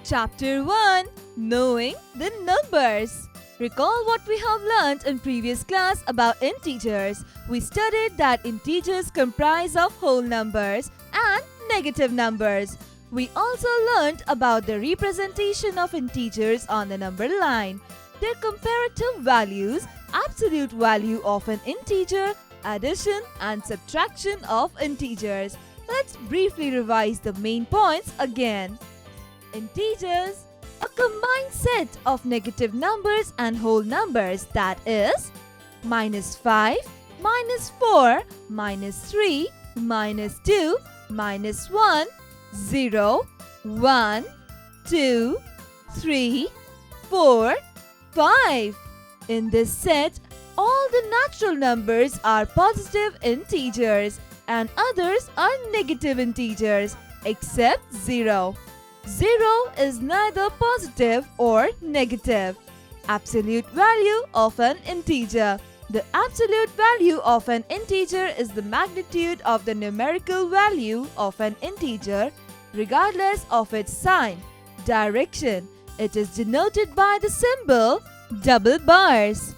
Chapter 1, Knowing the Numbers. Recall what we have learned in previous class about integers. We studied that integers comprise of whole numbers and negative numbers. We also learned about the representation of integers on the number line, their comparative values, absolute value of an integer, addition and subtraction of integers. Let's briefly revise the main points again. Integers, a combined set of negative numbers and whole numbers, that is -5, -4, -3, -2, -1, 0, 1, 2, 3, 4, 5. In this set, all the natural numbers are positive integers and others are negative integers except 0. 0 is neither positive or negative. Absolute value of an integer. The absolute value of an integer is the magnitude of the numerical value of an integer regardless of its sign, direction. It is denoted by the symbol double bars.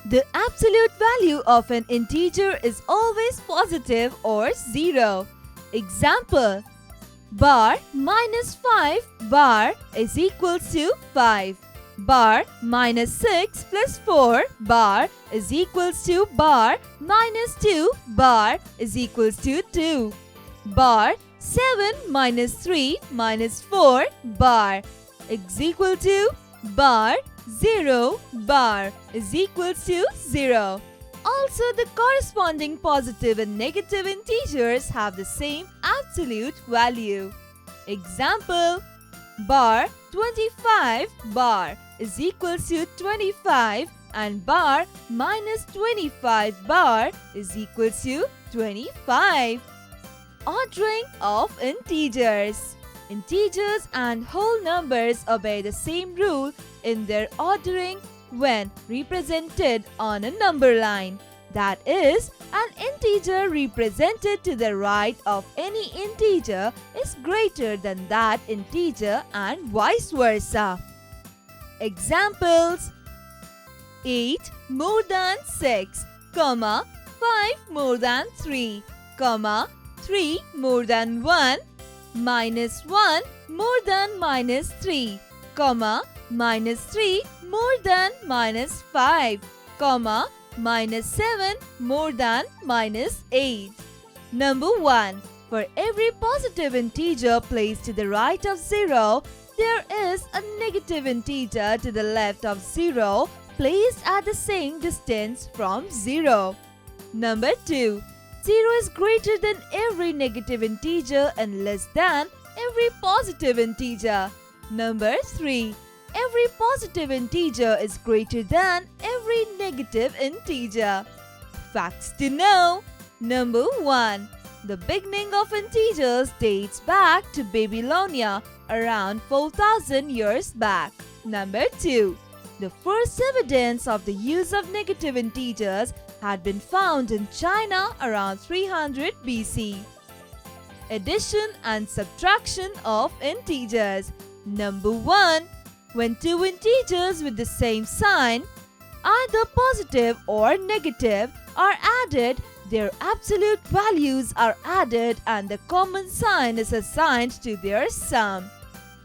The absolute value of an integer is always positive or 0. Example: bar -5 bar is equals to 5. Bar -6 plus 4 bar is equals to bar -2 bar is equals to 2. Bar 7 -3 -4 bar is equal to bar 0 bar is equals to 0. Also, the corresponding positive and negative integers have the same absolute value. Example: bar 25 bar is equals to 25 and bar -25 bar is equals to 25. Ordering of integers. Integers and whole numbers obey the same rule in their ordering when represented on a number line. That is, an integer represented to the right of any integer is greater than that integer and vice versa. Examples: 8 more than 6, 5 more than 3, 3 more than 1, -1 more than -3, -3 more than -5, -7 more than -8. Number 1. For every positive integer placed to the right of 0, there is a negative integer to the left of 0 placed at the same distance from 0. Number 2. 0 is greater than every negative integer and less than every positive integer. Number 3. Every positive integer is greater than every negative integer. Facts to know. Number 1. The beginning of integers dates back to Babylonia around 4,000 years back. Number 2. The first evidence of the use of negative integers had been found in China around 300 BC. Addition and subtraction of integers. Number 1. When two integers with the same sign, either positive or negative, are added, their absolute values are added and the common sign is assigned to their sum.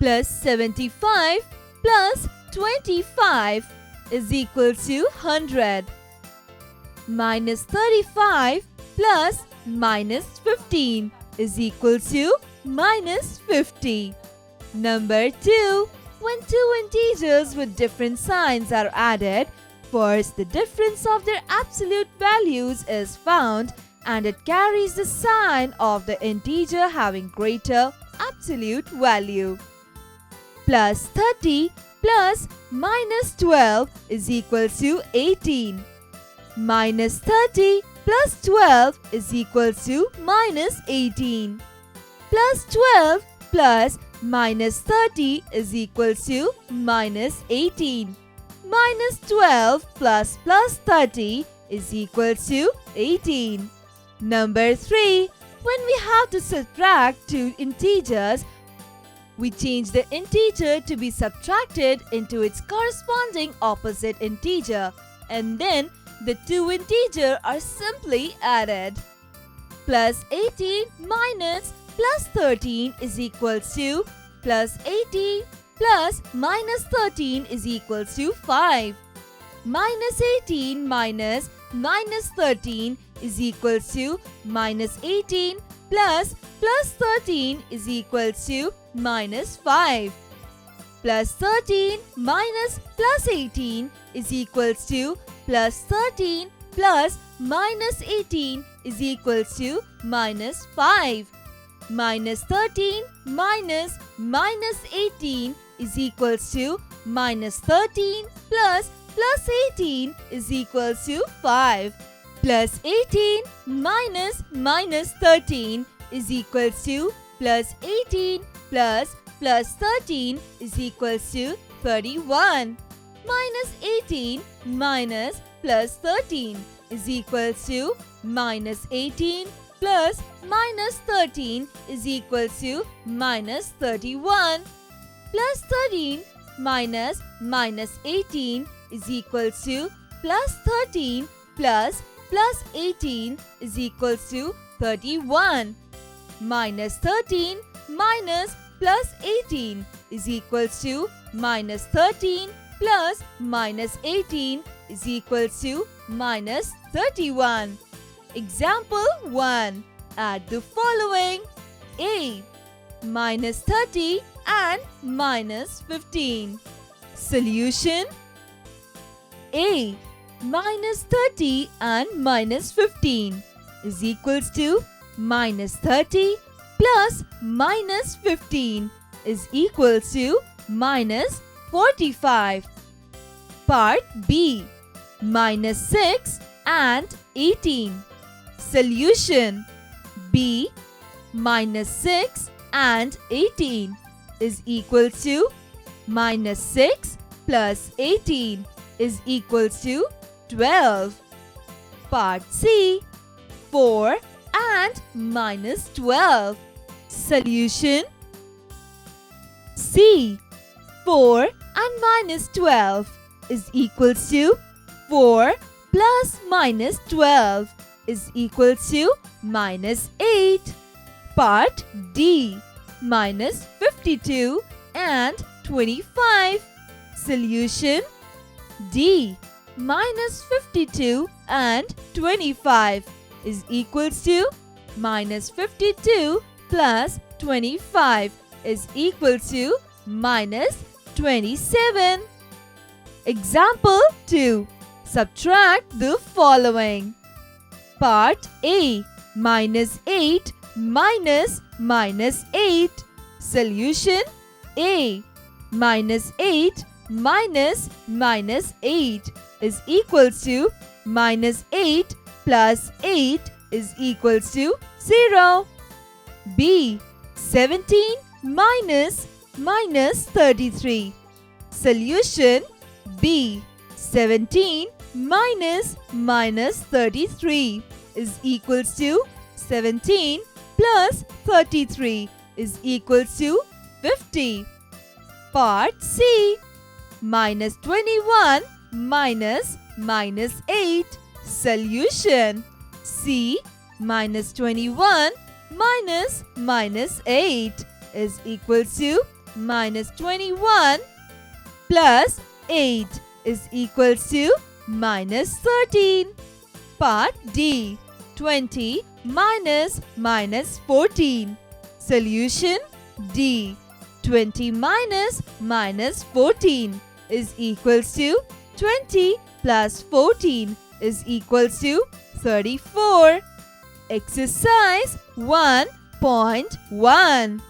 +75 plus 25 is equal to 100. -35 plus -15 is equal to -50. Number 2. When two integers with different signs are added, first the difference of their absolute values is found and it carries the sign of the integer having greater absolute value. +30 plus -12 is equal to 18. -30 plus 12 is equal to -18. +12 plus -30 is equal to -18. -12 plus +30 is equal to 18. Number 3. When we have to subtract two integers, We change the integer to be subtracted into its corresponding opposite integer, and then the two integers are simply added. Plus 18 minus plus 13 is equals to plus 18 plus minus 13 is equals to 5. Minus 18 minus minus 13 is equals to minus 18 plus 13 is equals to minus 5. Plus 13 minus plus 18 is equals to plus 13 plus minus 18 is equals to minus 5. Minus 13 minus minus 18 is equals to minus 13 plus 18 is equals to 5. Plus 18 minus minus 13 is equals to plus 18 plus 13 is equals to 31. Minus 18 minus plus 13 is equals to minus 18 plus minus 13 is equals to minus 31. Plus 13 minus minus 18 is equals to plus 13 plus 18 is equals to 31. Minus 13 minus plus 18 is equals to minus 13 plus minus 18 is equals to minus 31. Example 1. Add the following: A. Minus 30 and minus 15. Solution: A. Minus 30 and minus 15 is equals to minus 30 plus minus 15 is equals to minus 45. Part B. Minus 6 and 18. Solution: B. Minus 6 and 18 is equal to minus 6 plus 18 is equals to 12. Part C. 4 and minus 12. Solution: C. 4 and minus 12 is equals to 4 plus minus 12 is equals to minus 8. Part D. Minus 52 and 25. Solution: D. Minus 52 and 25 is equals to minus 52 plus 25 is equal to minus 27. Example 2. Subtract the following. Part A. Minus 8 minus minus 8. Solution: A. Minus 8 minus minus 8 is equals to minus 8 plus 8 is equals to 0. B. 17 minus minus 33. Solution: B. 17 minus minus 33 is equals to 17 plus 33 is equals to 50. Part C. Minus 21 minus minus 8. Solution: C. Minus 21 minus minus 8 is equals to minus 21 plus 8 is equals to minus 13. Part D. 20 minus minus 14. Solution: D. 20 minus minus 14 is equals to 20 plus 14 is equals to 34. Exercise 1.1.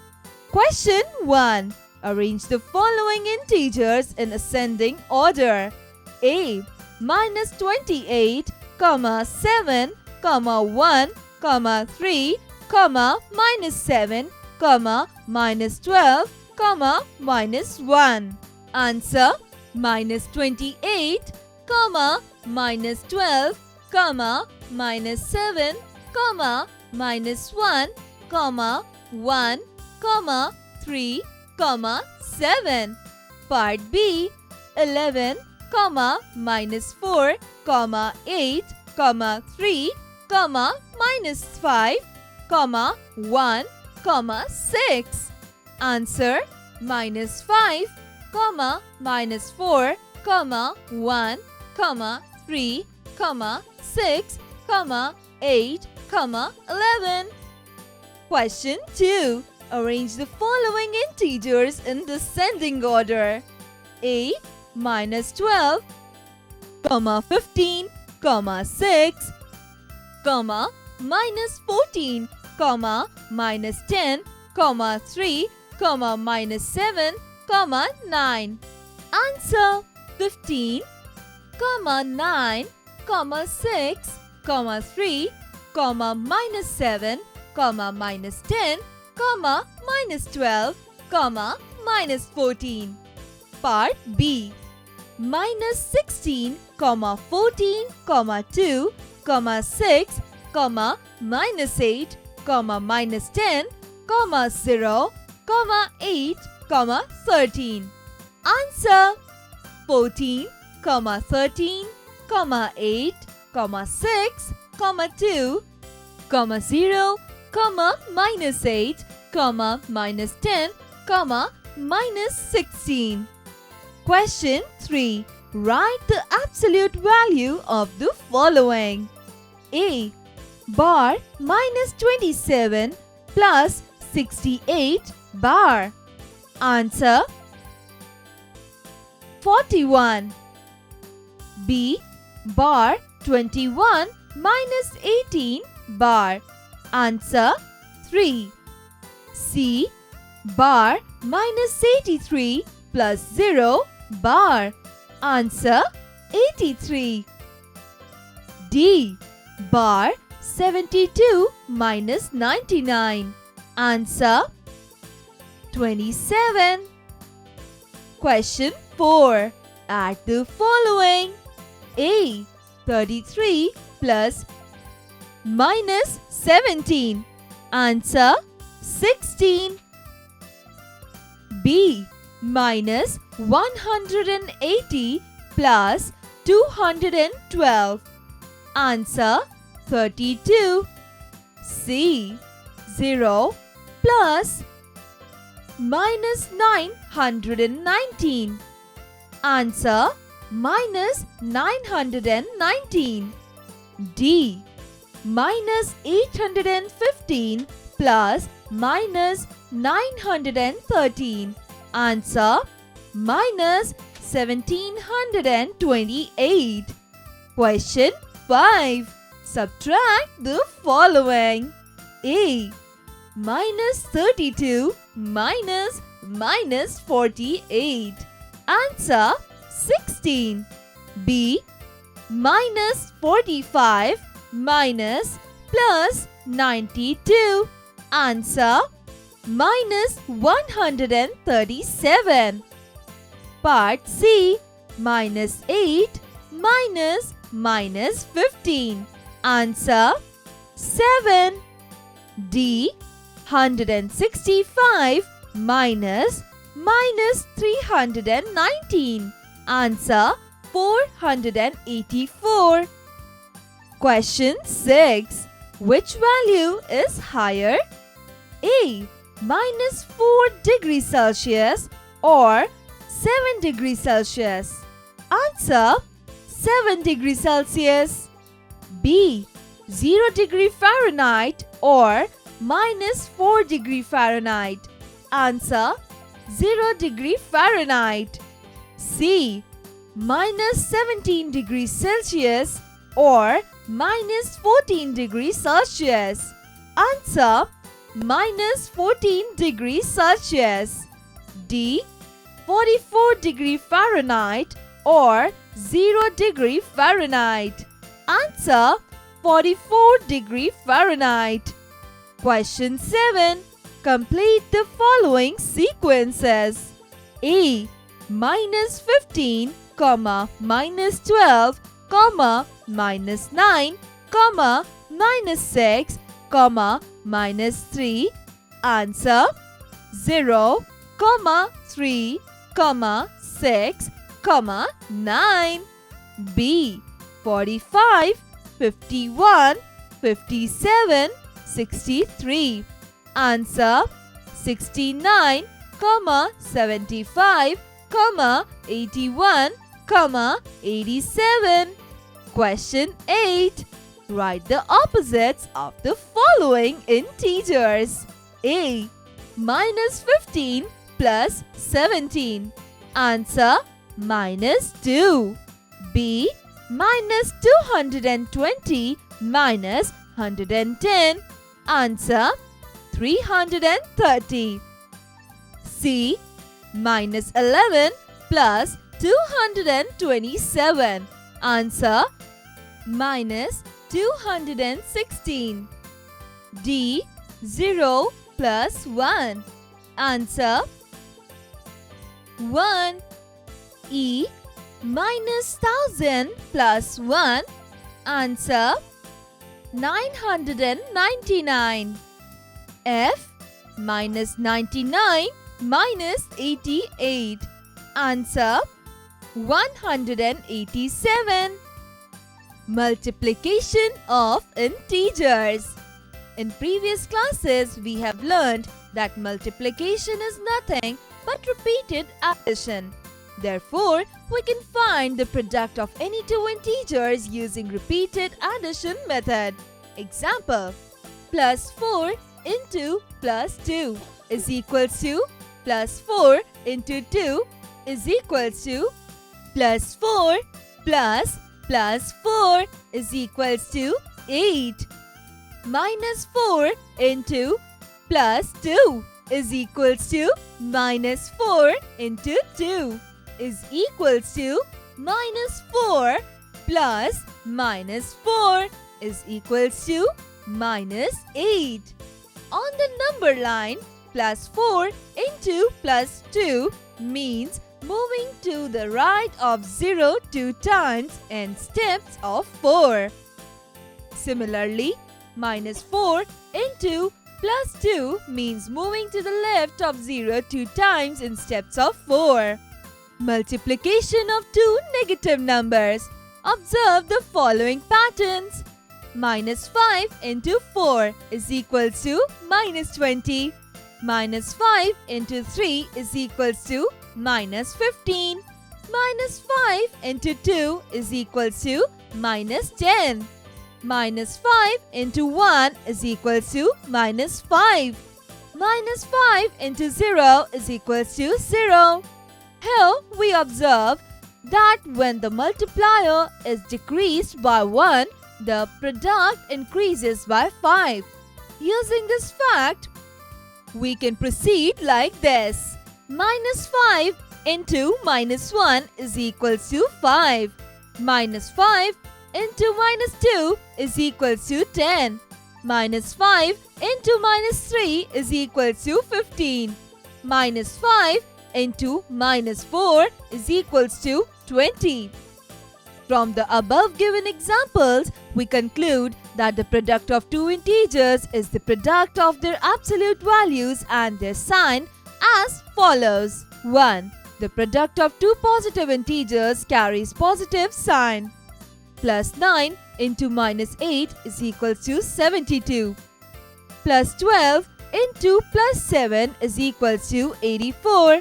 Question 1. Arrange the following integers in ascending order. A. Minus 28, 7, 1, 3, minus 7, minus 12, minus 1. Answer: minus 28, minus 12, minus 7, minus 1, 1, 3, 7. Part B, 11, minus 4, 8, 3, minus 5, 1, 6. Answer: minus 5, minus 4, 1, 3, 6, 8, 11. Question 2. Arrange the following integers in descending order. A. Minus 12, 15, 6, minus 14, minus 10, 3, minus 7, 9. Answer: 15, 9, 6, 3, minus 7, minus 10, minus 12, minus 14. Part B. Minus 16, 14, 2, 6, minus 8, minus 10, 0, 8, 13. Answer: 14, 13, 8, 6, 2, 0, minus 8, minus 10, minus 16. Question 3. Write the absolute value of the following. A. Bar minus 27 plus 68 bar. Answer: 41. B. Bar 21 minus 18 bar. Answer: 3. C. Bar minus 83 plus 0 bar. Answer: 83. D. Bar 72 minus 99. Answer: 27. Question 4. Add the following. A. 33 plus minus 17. Answer: 16. B. Minus 180 plus 212. Answer: 32. C. 0 plus minus 919. Answer: minus 919. D. Minus 815 plus minus 913. Answer: minus 1728. Question 5. Subtract the following. A. Minus 32 minus 48. Answer: 16. B. Minus 45 minus plus 92. Answer: minus 137. Part C. Minus 8 minus 15. Answer: 7. D. 165 minus 319. Answer: 484. Question 6. Which value is higher? A. Minus 4 degrees Celsius or 7 degrees Celsius. Answer: 7 degrees Celsius. B. 0 degree Fahrenheit or minus 4 degree Fahrenheit. Answer: 0 degree Fahrenheit. C. Minus 17 degrees Celsius or minus 14 degrees Celsius. Answer: minus 14 degrees Celsius. D. 44 degree Fahrenheit or 0 degree Fahrenheit. Answer: 44 degree Fahrenheit. Question 7. Complete the following sequences. A. Minus 15, minus 12, minus 9, minus 6, minus 3. Answer: 0, 3, 6, 9. B. 45, 51, 57, 63. Answer 69, 75, 81, 87. Question 8. Write the opposites of the following integers. A. Minus 15 plus 17. Answer minus 2. B. Minus 220 minus 110. Answer 330. C. Minus 11 plus 227. Answer minus 216. D. 0 plus 1. Answer 1. E. Minus 1000 plus 1. Answer 999. F. Minus 99 minus 88. Answer 187. Multiplication of integers. In previous classes, we have learned that multiplication is nothing but repeated addition. Therefore, we can find the product of any two integers using repeated addition method. Example: plus 4 into plus 2 is equals to plus 4 into 2 is equals to plus 4 plus 4 is equals to 8. Minus 4 into plus 2 is equals to minus 4 into 2 is equals to minus 4 plus minus 4 is equals to minus 8. On the number line, plus 4 into plus 2 means moving to the right of 0 2 times in steps of 4. Similarly, minus 4 into plus 2 means moving to the left of 0 2 times in steps of 4. Multiplication of two negative numbers. Observe the following patterns. Minus 5 into 4 is equals to minus 20. Minus 5 into 3 is equals to minus 15. Minus 5 into 2 is equals to minus 10. Minus 5 into 1 is equals to minus 5. Minus 5 into 0 is equals to 0. Here we observe that when the multiplier is decreased by 1, the product increases by 5. Using this fact, we can proceed like this. Minus 5 into minus 1 is equals to 5. Minus 5 into minus 2 is equals to 10. Minus 5 into minus 3 is equals to 15. Minus 5 into minus 4 is equals to 20. From the above given examples, we conclude that the product of two integers is the product of their absolute values and their sign as follows. 1. The product of two positive integers carries positive sign. Plus 9 into minus 8 is equals to 72. Plus 12 into plus 7 is equals to 84.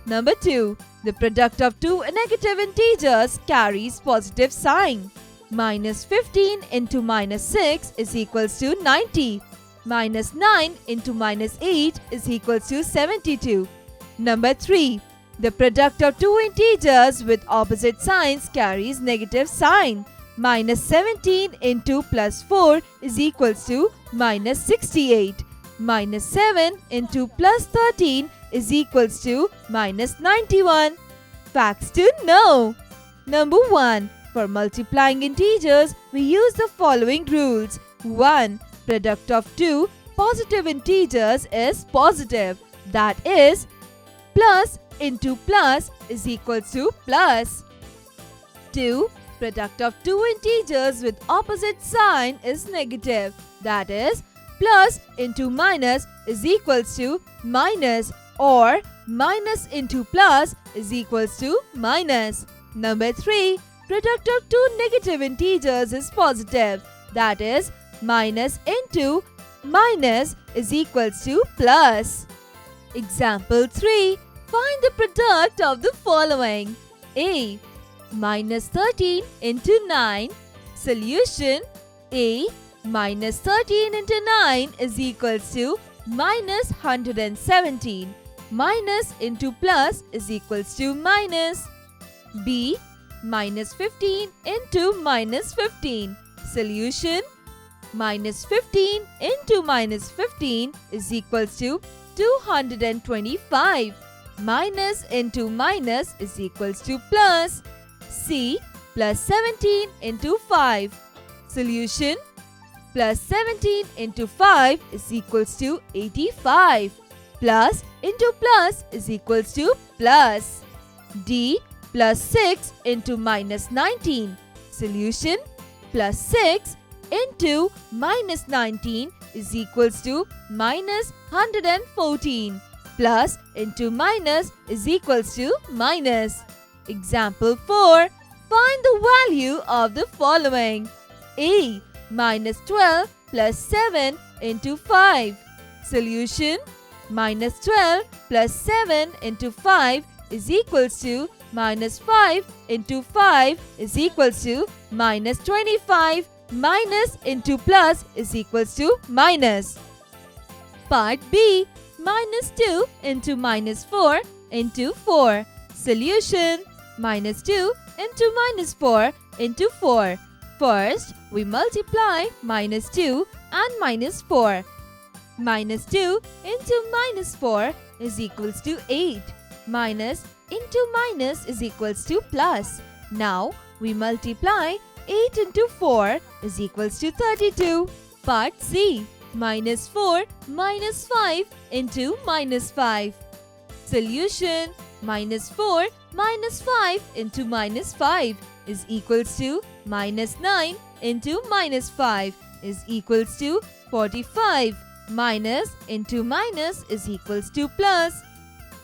Number 2. The product of two negative integers carries positive sign. Minus 15 into minus 6 is equals to 90. Minus 9 into minus 8 is equals to 72. Number 3. The product of two integers with opposite signs carries negative sign. Minus 17 into plus 4 is equals to minus 68. Minus 7 into plus 13 is equals to minus 91. Facts to know. Number 1. For multiplying integers, we use the following rules. 1. Product of two positive integers is positive. That is, plus into plus is equals to plus. 2. Product of two integers with opposite sign is negative. That is, plus into minus is equals to minus. or minus into plus is equals to minus. Number 3. Product of two negative integers is positive. That is, minus into minus is equals to plus. Example 3. Find the product of the following. A. Minus 13 into 9. Solution. A. Minus 13 into 9 is equals to minus 117. Minus into plus is equals to minus. B. Minus 15 into minus 15. Solution. Minus 15 into minus 15 is equals to 225. Minus into minus is equals to plus. C. Plus 17 into 5. Solution. Plus 17 into 5 is equals to 85. Plus into plus is equals to plus. D. Plus 6 into minus 19. Solution. Plus 6 into minus 19 is equals to minus 114. Plus into minus is equals to minus. Example 4. Find the value of the following. A. Minus 12 plus 7 into 5. Solution. Minus 12 plus 7 into 5 is equals to minus 5 into 5 is equals to minus 25. Minus into plus is equals to minus. Part B. Minus 2 into minus 4 into 4. Solution. Minus 2 into minus 4 into 4. First, we multiply minus 2 and minus 4. Minus 2 into minus 4 is equals to 8. Minus into minus is equals to plus. Now, we multiply 8 into 4 is equals to 32. Part C. Minus 4 minus 5 into minus 5. Solution. Minus 4 minus 5 into minus 5 is equals to minus 9 into minus 5 is equals to 45. Minus into minus is equals to plus.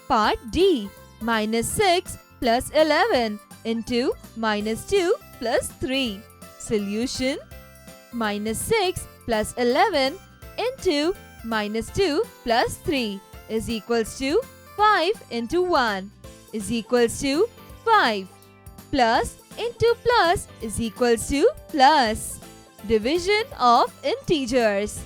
Part D. Minus 6 plus 11 into minus 2 plus 3. Solution. Minus 6 plus 11 into minus 2 plus 3 is equals to 5 into 1 is equals to 5. Plus into plus is equals to plus. Division of integers.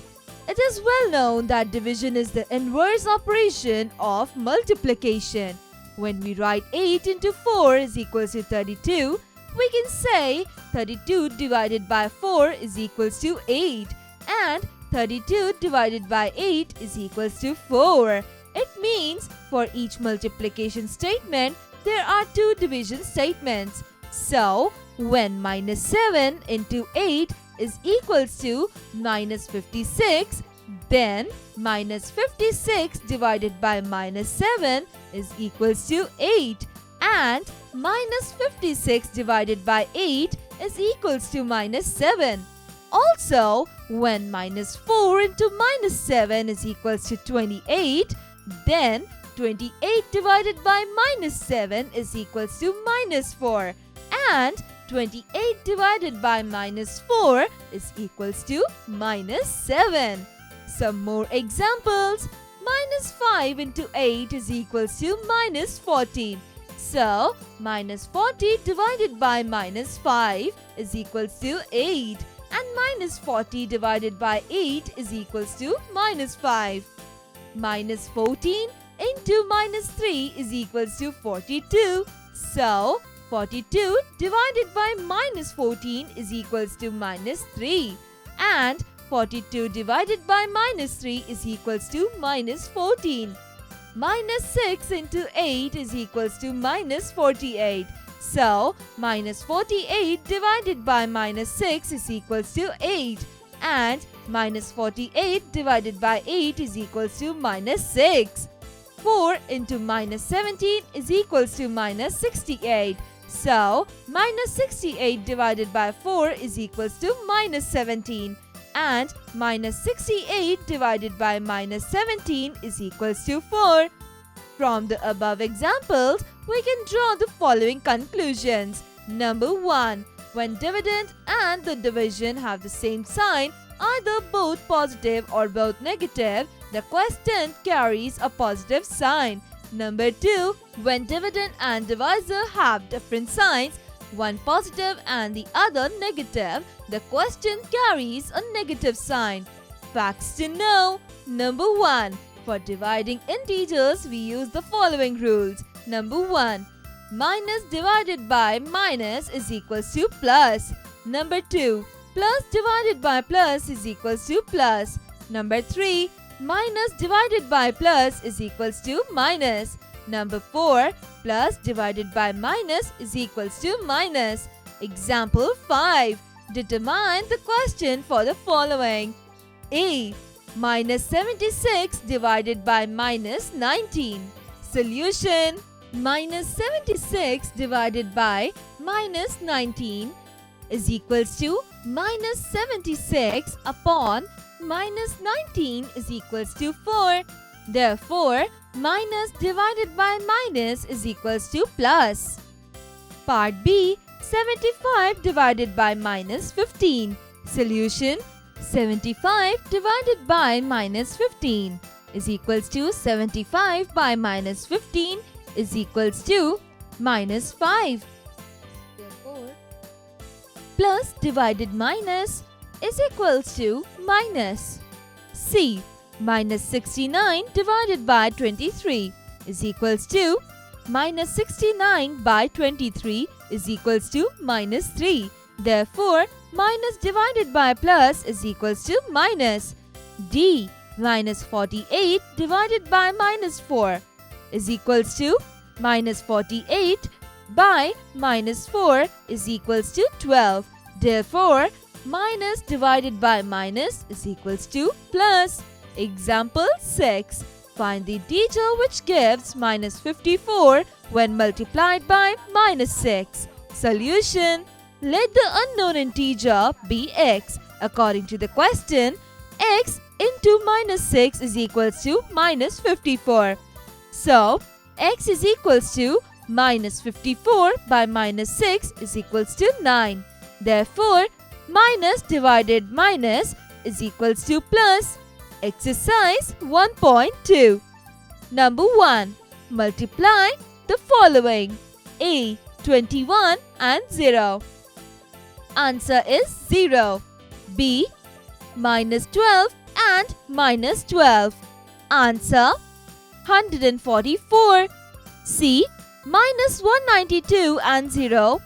It is well known that division is the inverse operation of multiplication. When we write 8 into 4 is equals to 32, we can say 32 divided by 4 is equals to 8 and 32 divided by 8 is equals to 4. It means for each multiplication statement, there are two division statements. So, when minus 7 into 8 is equals to minus 56, then minus 56 divided by minus 7 is equals to 8 and minus 56 divided by 8 is equals to minus 7. Also, when minus 4 into minus 7 is equals to 28, then 28 divided by minus 7 is equals to minus 4 and 28 divided by minus 4 is equals to minus 7. Some more examples. Minus 5 into 8 is equals to minus 40. So, minus 40 divided by minus 5 is equals to 8 and minus 40 divided by 8 is equals to minus 5. Minus 14 into minus 3 is equals to 42. So, 42 divided by minus 14 is equals to minus 3 and 42 divided by minus 3 is equals to minus 14. Minus 6 into 8 is equals to minus 48. So, minus 48 divided by minus 6 is equals to 8 and minus 48 divided by 8 is equals to minus 6. 4 into minus 17 is equals to minus 68. So, minus 68 divided by 4 is equals to minus 17 and minus 68 divided by minus 17 is equals to 4. From the above examples, we can draw the following conclusions. Number 1. When dividend and the division have the same sign, either both positive or both negative, the question carries a positive sign. Number 2. When dividend and divisor have different signs, one positive and the other negative, the question carries a negative sign. Facts to know. Number 1. For dividing integers, we use the following rules. Number 1. Minus divided by minus is equals to plus. Number 2. Plus divided by plus is equals to plus. Number 3. Minus divided by plus is equals to minus. Number 4. Plus divided by minus is equals to minus. Example 5. Determine the question for the following. A. Minus 76 divided by minus 19. Solution. Minus 76 divided by minus 19 is equals to minus 76 upon minus 19 is equals to 4. Therefore, minus divided by minus is equals to plus. Part B. 75 divided by minus 15. Solution. 75 divided by minus 15 is equals to 75 by minus 15 is equals to minus 5. Therefore, plus divided minus is equals to minus. C. Minus 69 divided by 23 is equals to minus 69 by 23 is equals to minus 3. Therefore, minus divided by plus is equals to minus. D. Minus 48 divided by minus 4 is equals to minus 48 by minus 4 is equals to 12. Therefore, minus divided by minus is equals to plus. Example 6. Find the integer which gives minus 54 when multiplied by minus 6. Solution. Let the unknown integer be x. According to the question, x into minus 6 is equals to minus 54. So, x is equals to minus 54 by minus 6 is equals to 9. Therefore, minus divided minus is equals to plus. Exercise 1.2. Number 1. Multiply the following. A. 21 and 0. Answer is 0. B. Minus 12 and minus 12. Answer 144. C. Minus 192 and 0.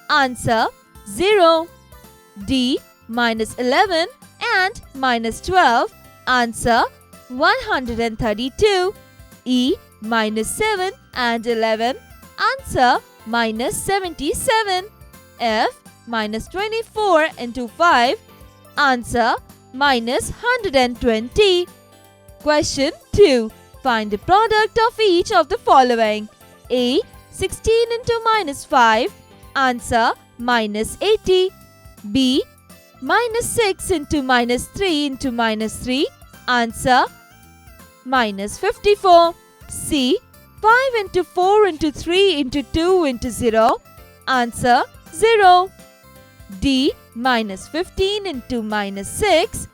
Answer 0. D. Minus 11 and minus 12. Answer 132. E. Minus 7 and 11. Answer minus 77. F. Minus 24 into 5. Answer minus 120. Question 2. Find the product of each of the following. A. 16 into minus 5. Answer minus 80. B. Minus 6 into minus 3 into minus 3. Answer minus 54. C. 5 into 4 into 3 into 2 into 0. Answer 0. D. Minus 15 into minus 6.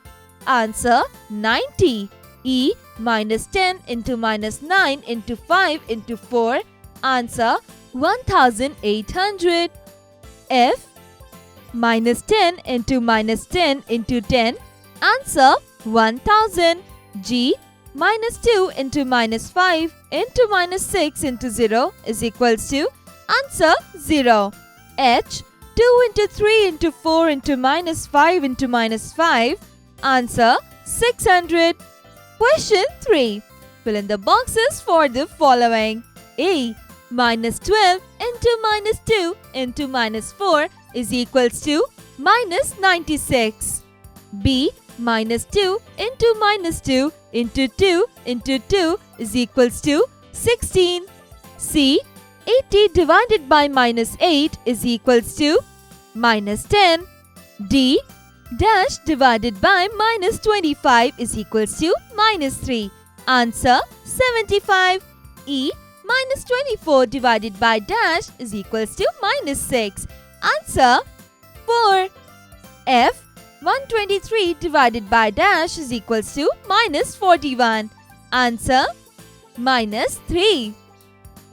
Answer 90. E. Minus 10 into minus 9 into 5 into 4. Answer 1800. F. Minus 10 into minus 10 into 10. Answer 1000. G. Minus 2 into minus 5 into minus 6 into 0 is equals to answer 0. H. 2 into 3 into 4 into minus 5 into minus 5. Answer 600. Question 3. Fill in the boxes for the following. A. Minus 12 into minus 2 into minus 4 is equals to minus 96. B. Minus 2 into minus 2 into 2 into 2 is equals to 16. C. 80 divided by minus 8 is equals to minus 10. D. Dash divided by minus 25 is equals to minus 3. Answer 75. E. Minus 24 divided by dash is equals to minus 6. Answer 4. F. 123 divided by dash is equals to minus 41. Answer minus 3.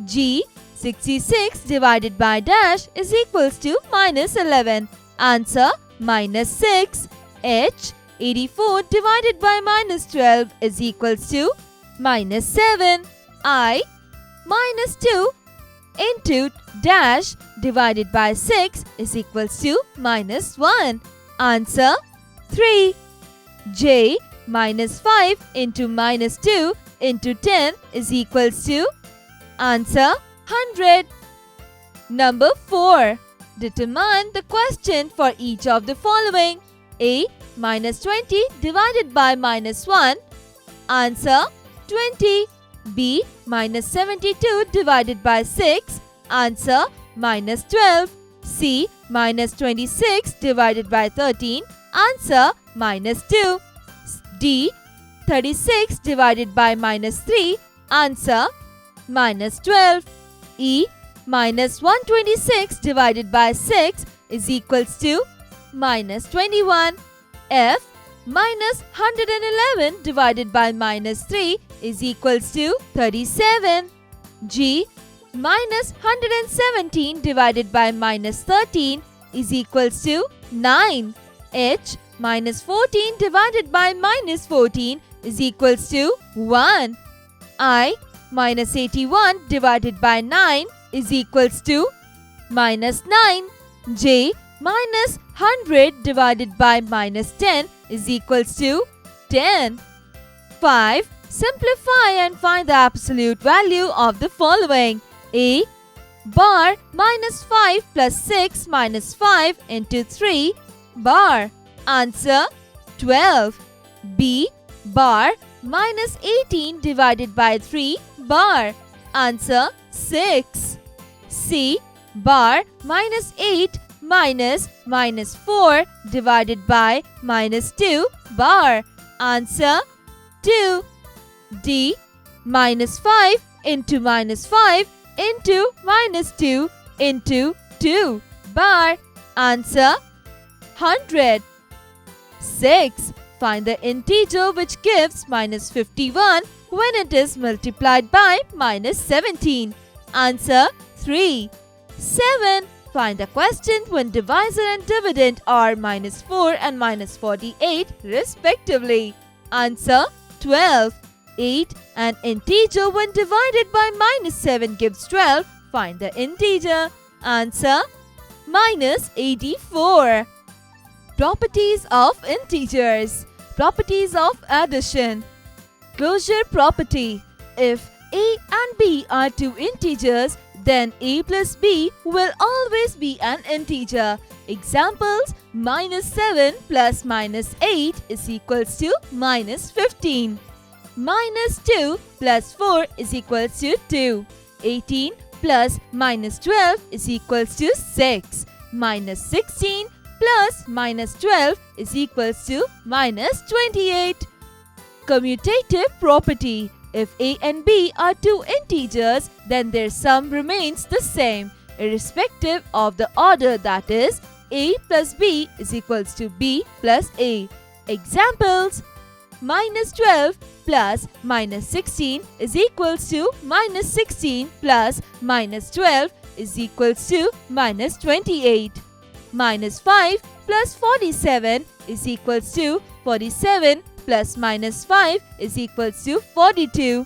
G. 66 divided by dash is equals to minus 11. Answer minus 6. H. 84 divided by minus 12 is equals to minus 7. I. Minus 2 into dash divided by 6 is equals to minus 1. Answer 3. J. Minus 5 into minus 2 into 10 is equals to answer 100. Number 4. Determine the question for each of the following. A. Minus 20 divided by minus 1. Answer 20. B. Minus 72 divided by 6. Answer minus 12. C. Minus 26 divided by 13. Answer minus 2. D. 36 divided by minus 3. Answer minus 12. E. Minus 126 divided by 6 is equals to minus 21. F. Minus 111 divided by minus 3 is equals to 37. G. Minus 117 divided by minus 13 is equals to 9. H. Minus 14 divided by minus 14 is equals to 1. I. Minus 81 divided by 9 is equals to minus 9. J. Minus 100 divided by minus 10 is equals to 10. 5. Simplify and find the absolute value of the following. A. Bar minus 5 plus 6 minus 5 into 3 bar. Answer 12. B. Bar minus 18 divided by 3 bar. Answer 6. C. Bar minus 8 minus minus 4 divided by minus 2 bar. Answer 2. D. Minus 5 into minus 5 into minus 2 into 2 bar. Answer 100. 6. Find the integer which gives minus 51 when it is multiplied by minus 17. Answer 3. 7. Find the quotient when divisor and dividend are minus 4 and minus 48 respectively. Answer 12. 8. An integer when divided by minus 7 gives 12. Find the integer. Answer minus 84. Properties of integers. Properties of addition. Closure property. If a and b are two integers, then a plus b will always be an integer. Examples: minus 7 plus minus 8 is equals to minus 15. Minus 2 plus 4 is equals to 2. 18 plus minus 12 is equals to 6. Minus 16 plus minus 12 is equals to minus 28. Commutative property. If a and b are two integers, then their sum remains the same, irrespective of the order, that is, a plus b is equals to b plus a. Examples: minus 12 plus minus 16 is equals to minus 16 plus minus 12 is equals to minus 28. Minus 5 plus 47 is equals to 47 plus minus 5 is equals to 42.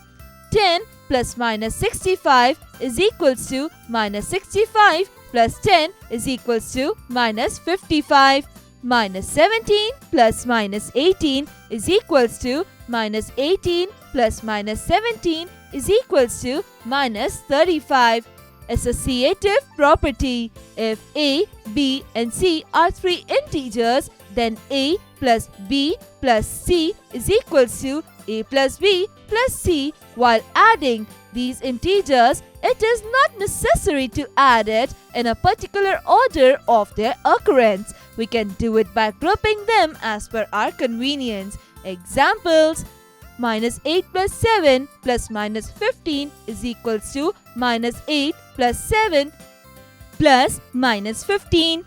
10 plus minus 65 is equals to minus 65 plus 10 is equals to minus 55. Minus 17 plus minus 18 is equals to minus 18 plus minus 17 is equals to minus 35. Associative property. If a, b and c are three integers, then a plus b plus c is equals to a plus b plus c. While adding these integers, it is not necessary to add it in a particular order of their occurrence. We can do it by grouping them as per our convenience. Examples: minus 8 plus 7 plus minus 15 is equals to minus 8 plus 7 plus minus 15.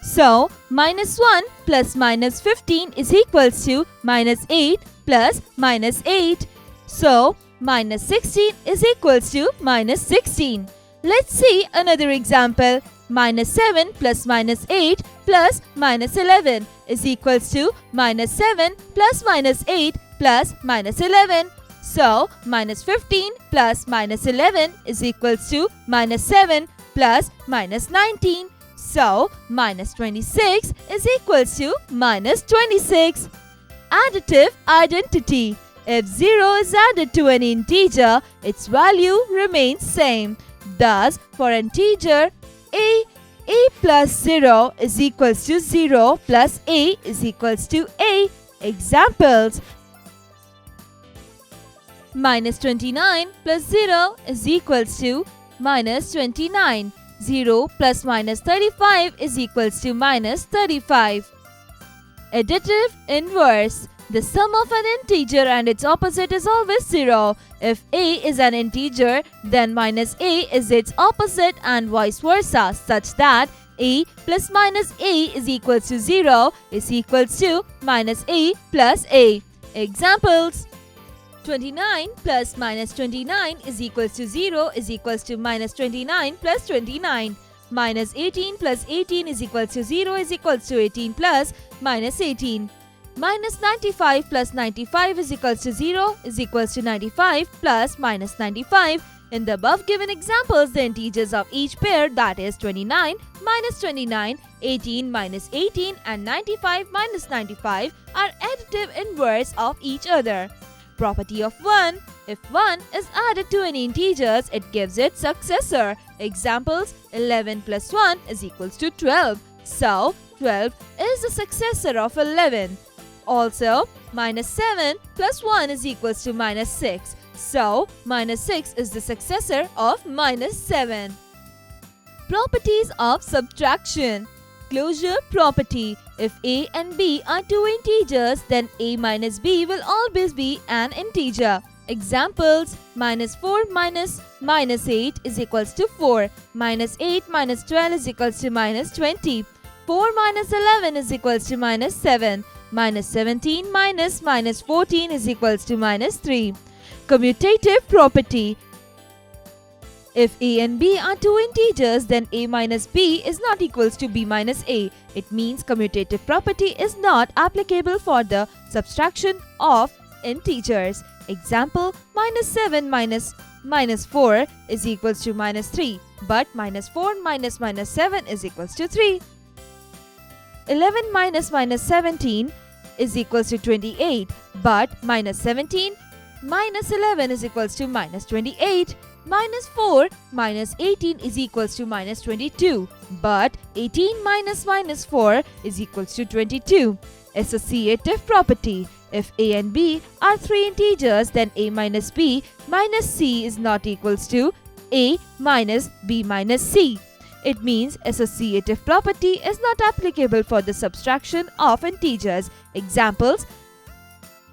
So, minus 1 plus minus 15 is equals to minus 8 plus minus 8. So, minus 16 is equals to minus 16. Let's see another example. Minus 7 plus minus 8 plus minus 11 is equals to minus 7 plus minus 8 plus minus 11. So, minus 15 plus minus 11 is equals to minus 7 plus minus 19. So, minus 26 is equals to minus 26. Additive identity. If 0 is added to an integer, its value remains same. Thus, for integer a plus 0 is equals to 0 plus a is equals to a. Examples: minus 29 plus 0 is equals to minus 29. 0 plus minus 35 is equals to minus 35. Additive inverse. The sum of an integer and its opposite is always 0. If a is an integer, then minus a is its opposite and vice versa, such that a plus minus a is equals to 0 is equals to minus a plus a. Examples: 29 plus minus 29 is equals to 0 is equals to minus 29 plus 29. Minus 18 plus 18 is equals to 0 is equals to 18 plus minus 18. Minus 95 plus 95 is equals to 0 is equals to 95 plus minus 95. In the above given examples, the integers of each pair, that is 29 minus 29, 18 minus 18 and 95 minus 95, are additive inverse of each other. Property of 1. If 1 is added to any integers, it gives its successor. Examples: 11 plus 1 is equals to 12. So, 12 is the successor of 11. Also, minus 7 plus 1 is equals to minus 6. So, minus 6 is the successor of minus 7. Properties of subtraction. Closure property. If a and b are two integers, then a minus b will always be an integer. Examples: minus 4 minus minus 8 is equals to 4. Minus 8 minus 12 is equals to minus 20. 4 minus 11 is equals to minus 7. Minus 17 minus minus 14 is equals to minus 3. Commutative property. If a and b are two integers, then a minus b is not equals to b minus a. It means commutative property is not applicable for the subtraction of integers. Example: minus 7 minus minus 4 is equals to minus 3, but minus 4 minus minus 7 is equals to 3. 11 minus minus 17 is equals to 28, but minus 17 minus 11 is equals to minus 28. Minus 4 minus 18 is equals to minus 22, but 18 minus minus 4 is equals to 22. Associative property. If a and b are three integers, then a minus b minus c is not equals to a minus b minus c. It means associative property is not applicable for the subtraction of integers. Examples: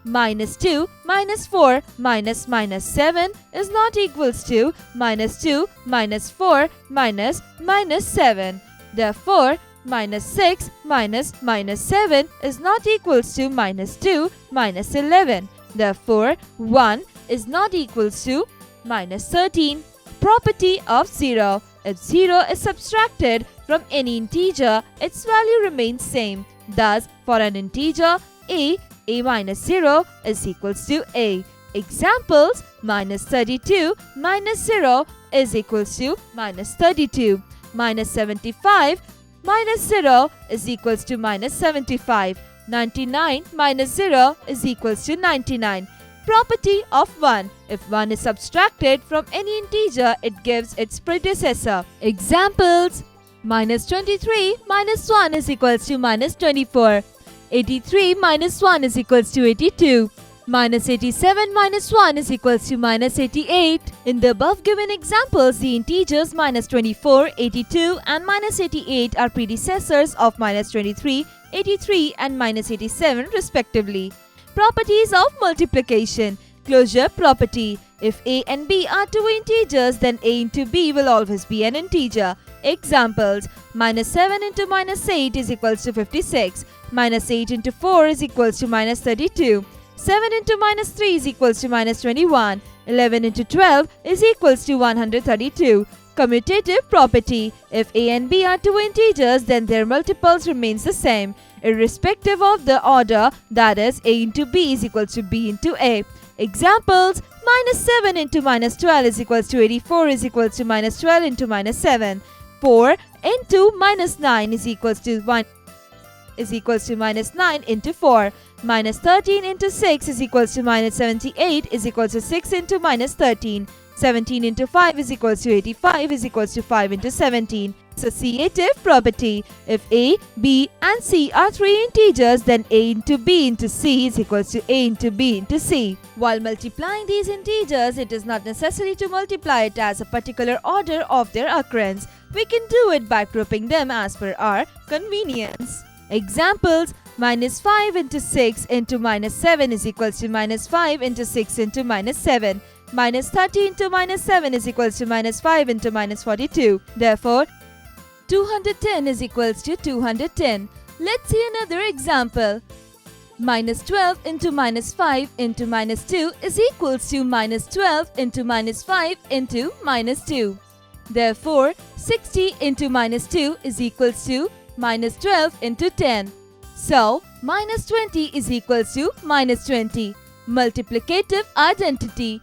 minus 2 minus 4 minus minus 7 is not equals to minus 2 minus 4 minus minus 7. Therefore, minus 6 minus minus 7 is not equals to minus 2 minus 11. Therefore, 1 is not equals to minus 13. Property of 0. If 0 is subtracted from any integer, its value remains same. Thus, for an integer a minus 0 is equals to a. Examples: minus 32 minus 0 is equals to minus 32. Minus 75 minus 0 is equals to minus 75. 99 minus 0 is equals to 99. Property of 1. If 1 is subtracted from any integer, it gives its predecessor. Examples: minus 23 minus 1 is equals to minus 24. 83 minus 1 is equals to 82. Minus 87 minus 1 is equals to minus 88. In the above given examples, the integers minus 24, 82 and minus 88 are predecessors of minus 23, 83 and minus 87 respectively. Properties of multiplication. Closure property. If a and b are two integers, then a into b will always be an integer. Examples: minus 7 into minus 8 is equals to 56. Minus 8 into 4 is equals to minus 32. 7 into minus 3 is equals to minus 21. 11 into 12 is equals to 132. Commutative property. If a and b are two integers, then their multiples remains the same, irrespective of the order, that is, a into b is equals to b into a. Examples: minus 7 into minus 12 is equals to 84 is equals to minus 12 into minus 7. 4 into minus 9 is equals to 1 is equals to minus 9 into 4. Minus 13 into 6 is equals to minus 78 is equals to 6 into minus 13. 17 into 5 is equals to 85 is equals to 5 into 17. Associative property. If a, b and c are three integers, then a into b into c is equals to a into b into c. While multiplying these integers, it is not necessary to multiply it as a particular order of their occurrence. We can do it by grouping them as per our convenience. Examples: minus 5 into 6 into minus 7 is equals to minus 5 into 6 into minus 7. Minus 30 into minus 7 is equals to minus 5 into minus 42. Therefore, 210 is equals to 210. Let's see another example. Minus 12 into minus 5 into minus 2 is equals to minus 12 into minus 5 into minus 2. Therefore, 60 into minus 2 is equals to minus 12 into 10. So, minus 20 is equals to minus 20. Multiplicative identity.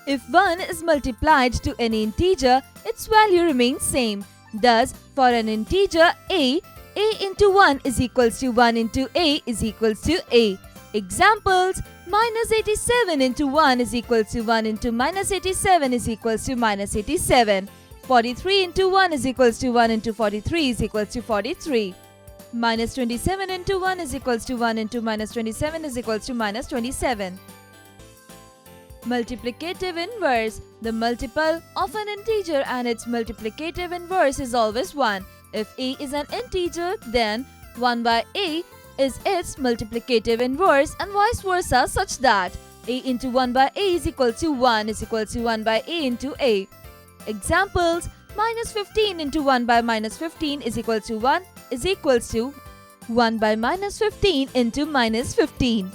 If 1 is multiplied to any integer, its value remains same. Thus, for an integer a into 1 is equals to 1 into a is equals to a. Examples: minus 87 into 1 is equals to 1 into minus 87 is equals to minus 87. 43 into 1 is equals to 1 into 43 is equals to 43. Minus 27 into 1 is equals to 1 into minus 27 is equals to minus 27. Multiplicative inverse. The multiple of an integer and its multiplicative inverse is always 1. If a is an integer, then 1 by a is its multiplicative inverse and vice versa, such that a into 1 by a is equal to 1 is equal to 1 by a into a. Examples: minus 15 into 1 by minus 15 is equal to 1 is equals to 1 by minus 15 into minus 15.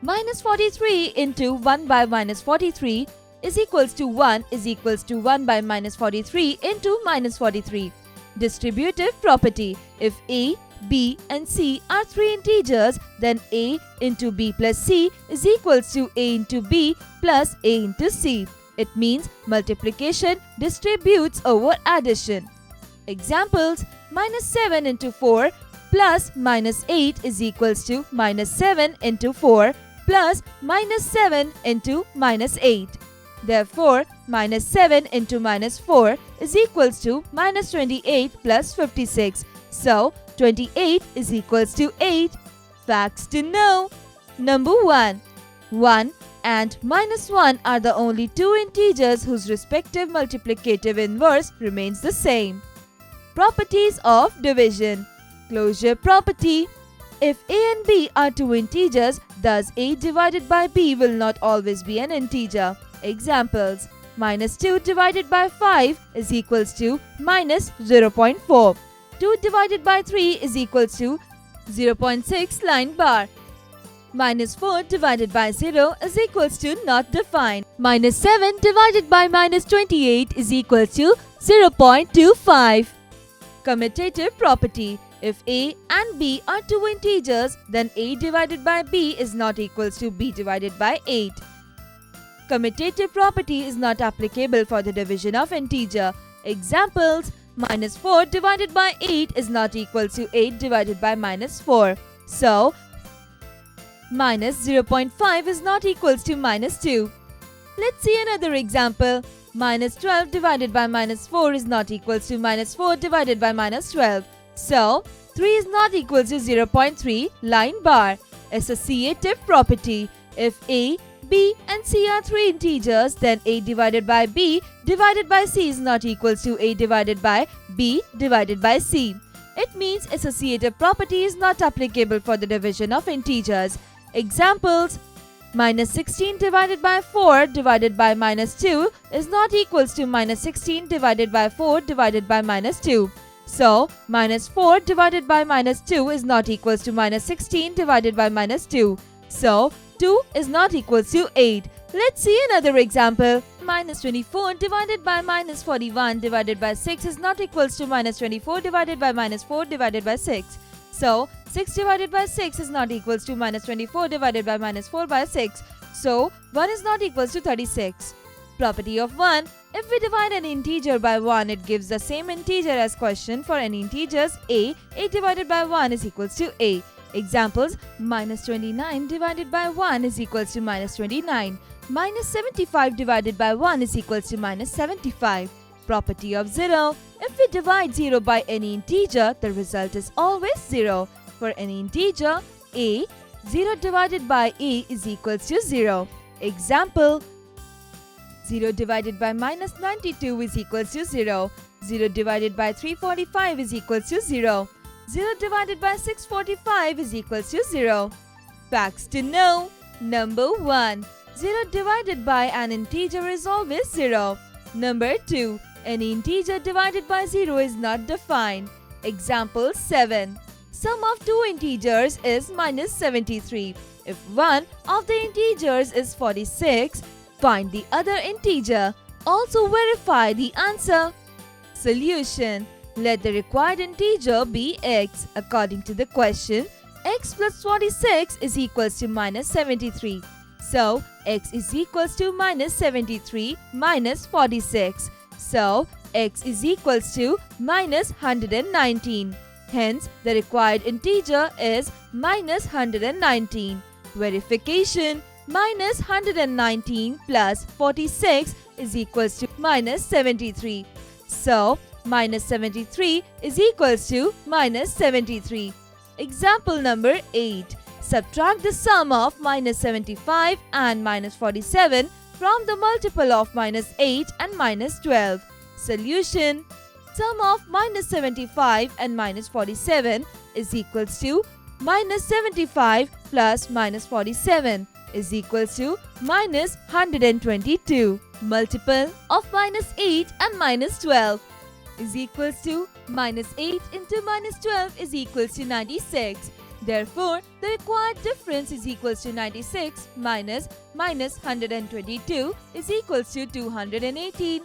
Minus 43 into 1 by minus 43 is equals to 1 is equals to 1 by minus 43 into minus 43. Distributive property. If a, b and c are three integers, then a into b plus c is equals to a into b plus a into c. It means multiplication distributes over addition. Examples: minus 7 into 4 plus minus 8 is equals to minus 7 into 4 plus minus 7 into minus 8. Therefore, minus 7 into minus 4 is equals to minus 28 plus 56. So, 28 is equals to 8. Facts to know. Number 1. 1 and minus 1 are the only two integers whose respective multiplicative inverse remains the same. Properties of division. Closure property. If a and b are two integers, thus a divided by b will not always be an integer. Examples: minus 2 divided by 5 is equals to minus 0.4. 2 divided by 3 is equals to 0.6 line bar. Minus 4 divided by 0 is equals to not defined. Minus 7 divided by minus 28 is equals to 0.25. Commutative property. If a and b are two integers, then a divided by b is not equals to b divided by 8. Commutative property is not applicable for the division of integer. Examples: minus 4 divided by 8 is not equal to 8 divided by minus 4. So, minus 0.5 is not equals to minus 2. Let's see another example. Minus 12 divided by minus 4 is not equals to minus 4 divided by minus 12. So, 3 is not equals to 0.3 line bar. Associative property. If a, b and c are three integers, then a divided by b divided by c is not equals to a divided by b divided by c. It means associative property is not applicable for the division of integers. Examples: minus 16 divided by 4 divided by minus 2 is not equals to minus 16 divided by 4 divided by minus 2. So, minus 4 divided by minus 2 is not equals to minus 16 divided by minus 2. So, 2 is not equals to 8. Let's see another example. Minus 24 divided by minus 41 divided by 6 is not equals to minus 24 divided by minus 4 divided by 6. So, 6 divided by 6 is not equals to minus 24 divided by minus 4 by 6. So, 1 is not equals to 36. Property of 1. If we divide an integer by 1, it gives the same integer as question for any integers a. A divided by 1 is equals to a. Examples: minus 29 divided by 1 is equals to minus 29. Minus 75 divided by 1 is equals to minus 75. Property of 0. If we divide 0 by any integer, the result is always 0. For any integer a, 0 divided by a is equals to 0. Example: 0 divided by minus 92 is equals to 0. 0 divided by 345 is equals to 0. 0 divided by 645 is equals to 0. Facts to know. Number 1. 0 divided by an integer is always 0. Number 2. Any integer divided by 0 is not defined. Example 7. Sum of two integers is minus 73. If one of the integers is 46, find the other integer. Also verify the answer. Solution. Let the required integer be x. According to the question, x plus 46 is equals to minus 73. So, x is equals to minus 73 minus 46. So, x is equals to minus 119. Hence, the required integer is minus 119. Verification. Minus 119 plus 46 is equals to minus 73. So, minus 73 is equals to minus 73. Example number 8. Subtract the sum of minus 75 and minus 47 from the multiple of minus 8 and minus 12. Solution. Sum of minus 75 and minus 47 is equals to minus 75 plus minus 47 is equals to minus 122. Multiple of minus 8 and minus 12 is equals to minus 8 into minus 12 is equals to 96. Therefore, the required difference is equals to 96 minus 122 is equals to 218.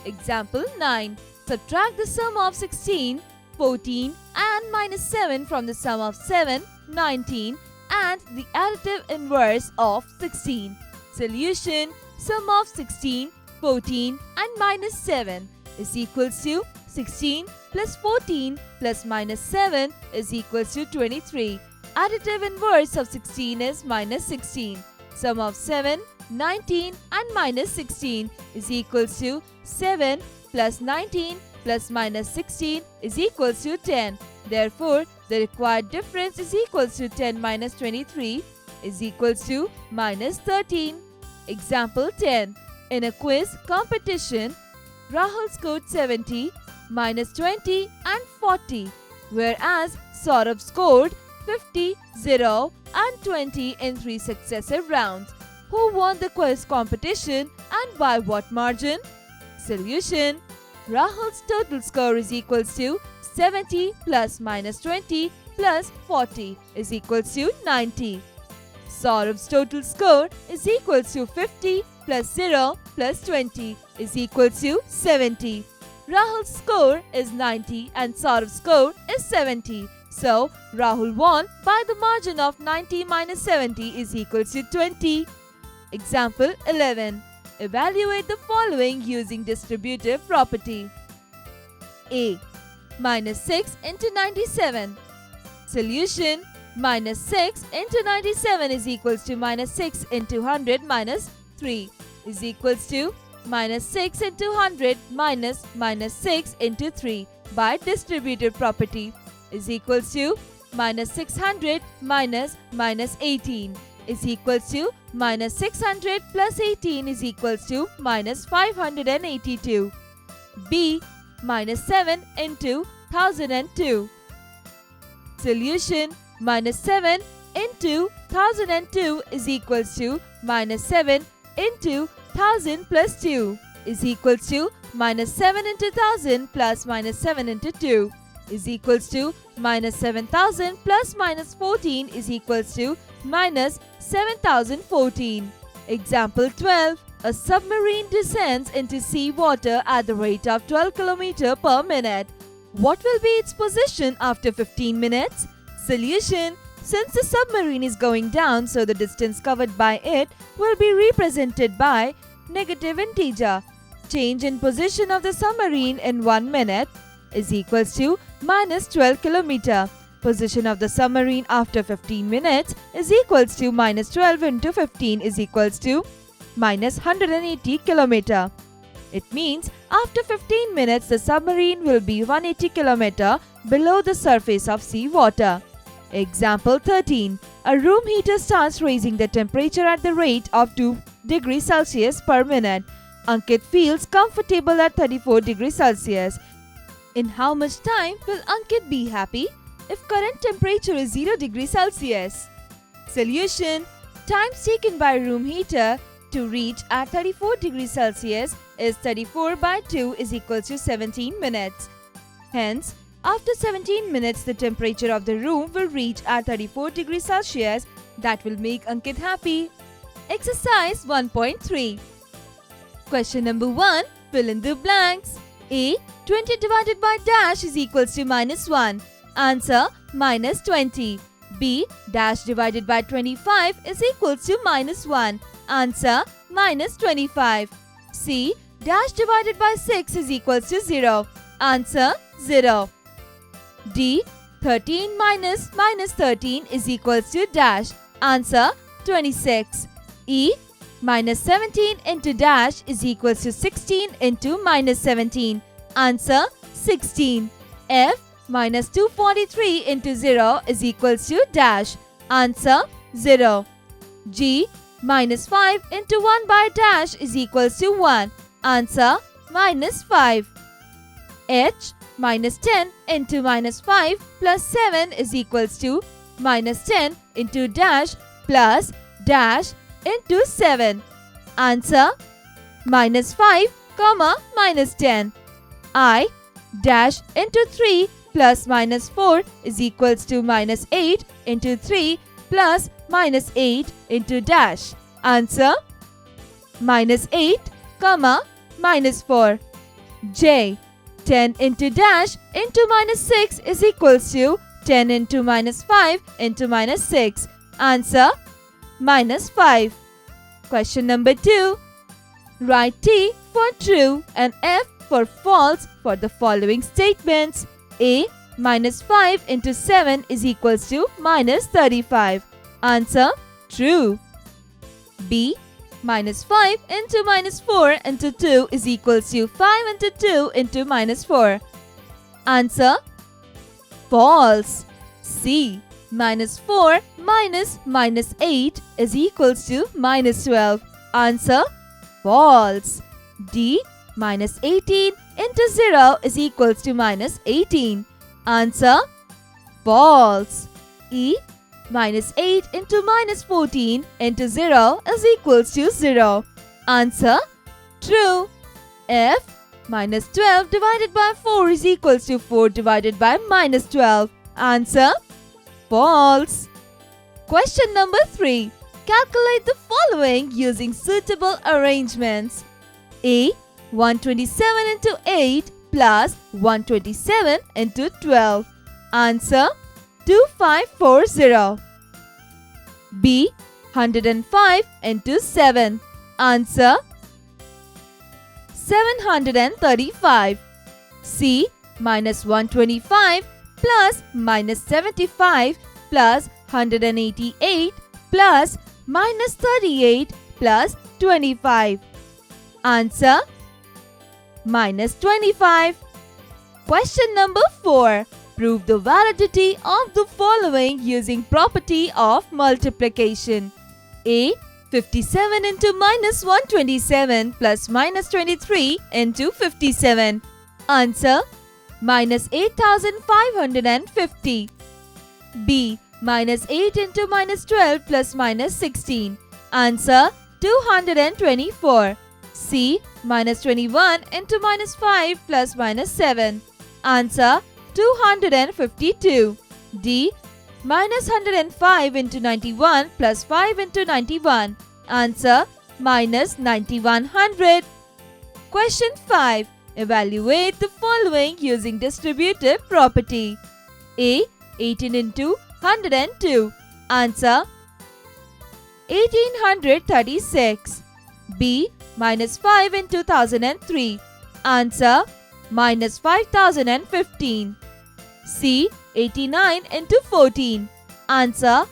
Example 9. Subtract the sum of 16, 14 and minus 7 from the sum of 7, 19 and the additive inverse of 16. Solution. Sum of 16, 14 and minus 7 is equals to 16 plus 14 plus minus 7 is equals to 23. Additive inverse of 16 is minus 16. Sum of 7, 19 and minus 16 is equals to 7 plus 19 plus minus 16 is equals to 10. Therefore, the required difference is equals to 10 minus 23 is equals to minus 13. Example 10. In a quiz competition, Rahul scored 70, minus 20 and 40, whereas Saurabh scored 50, 0 and 20 in 3 successive rounds. Who won the quiz competition and by what margin? Solution. Rahul's total score is equals to 70 plus minus 20 plus 40 is equals to 90. Saurabh's total score is equals to 50 plus 0 plus 20 is equals to 70. Rahul's score is 90 and Saurabh's score is 70. So, Rahul won by the margin of 90 minus 70 is equals to 20. Example 11. Evaluate the following using distributive property. A. Minus 6 into 97. Solution. Minus 6 into 97 is equals to minus 6 into 100 minus 3 is equals to minus 6 into 100 minus minus 6 into 3 by distributive property is equals to minus 600 minus minus 18 is equals to minus 600 plus 18 is equals to minus 582. B. Minus 7 into 1002. Solution. Minus 7 into 1002 is equals to minus 7 into 1000 plus 2 is equals to minus 7 into 1000 plus minus 7 into 2 is equals to minus 7000 plus minus 14 is equals to minus 7014. Example 12. A submarine descends into sea water at the rate of 12 km per minute. What will be its position after 15 minutes? Solution. Since the submarine is going down, so the distance covered by it will be represented by negative integer. Change in position of the submarine in 1 minute is equals to minus 12 km. Position of the submarine after 15 minutes is equals to minus 12 into 15 is equals to minus 180 km. It means after 15 minutes the submarine will be 180 km below the surface of sea water. Example 13. A room heater starts raising the temperature at the rate of 2 degrees Celsius per minute. Ankit feels comfortable at 34 degrees Celsius. In how much time will Ankit be happy if current temperature is 0 degrees Celsius? Solution. Times taken by room heater to reach at 34 degrees Celsius is 34 by 2 is equals to 17 minutes. Hence, after 17 minutes the temperature of the room will reach at 34 degrees Celsius. That will make Ankit happy. Exercise 1.3. Question number 1. Fill in the blanks. A. 20 divided by dash is equals to minus 1. Answer minus 20. B. Dash divided by 25 is equals to minus 1. Answer minus 25. C. Dash divided by 6 is equals to 0. Answer 0. D. 13 minus minus 13 is equals to dash. Answer 26. E. Minus 17 into dash is equals to 16 into minus 17. Answer 16. F. Minus 243 into 0 is equals to dash. Answer 0. G. Minus 5 into 1 by dash is equals to 1. Answer minus 5. H. Minus 10 into minus 5 plus 7 is equals to minus 10 into dash plus dash into 7. Answer minus 5 comma minus 10. I. Dash into 3 plus minus 4 is equals to minus 8 into 3 plus minus 8 into dash. Answer minus 8 comma minus 4. J. 10 into dash into minus 6 is equals to 10 into minus 5 into minus 6. Answer minus 5. Question number 2. Write T for true and F for false for the following statements. A. Minus 5 into 7 is equals to minus 35. Answer true. B. Minus 5 into minus 4 into 2 is equals to 5 into 2 into minus 4. Answer false. C. Minus 4 minus minus 8 is equals to minus 12. Answer false. D. Minus 18 into 0 is equals to minus 18. Answer false. E. Minus 8 into minus 14 into 0 is equals to 0. Answer true. F. Minus 12 divided by 4 is equals to 4 divided by minus 12. Answer false. Question number 3. Calculate the following using suitable arrangements. A. 127 into 8 plus 127 into 12. Answer 2540. B. 105 into 7. Answer 735. C. Minus 125 plus minus 75 plus 188 plus minus 38 plus 25. Answer minus 25. Question number 4. Prove the validity of the following using property of multiplication. A. 57 into minus 127 plus minus 23 into 57. Answer minus 8550. B. minus 8 into minus 12 plus minus 16. Answer 224. C. Minus 21 into minus 5 plus minus 7. Answer 252. D. Minus 105 into 91 plus 5 into 91. Answer minus 9100. Question 5. Evaluate the following using distributive property. A. 18 into 102. Answer 1836. B. Minus 5 into 1003. Answer minus 5015. C. 89 into 14. Answer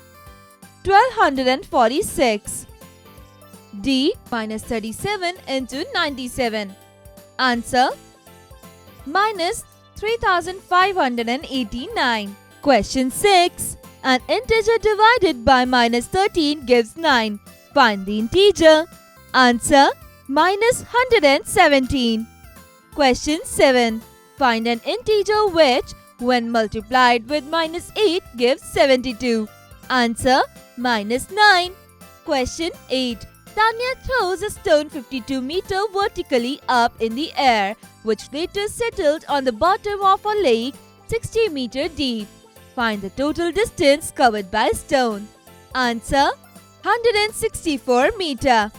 1246. D. Minus 37 into 97. Answer minus 3589. Question 6. An integer divided by minus 13 gives 9. Find the integer. Answer minus 117. Question 7. Find an integer which, when multiplied with minus 8, gives 72. Answer minus 9. Question 8. Tanya throws a stone 52 meters vertically up in the air, which later settled on the bottom of a lake 60 meters deep. Find the total distance covered by stone. Answer 164 meters.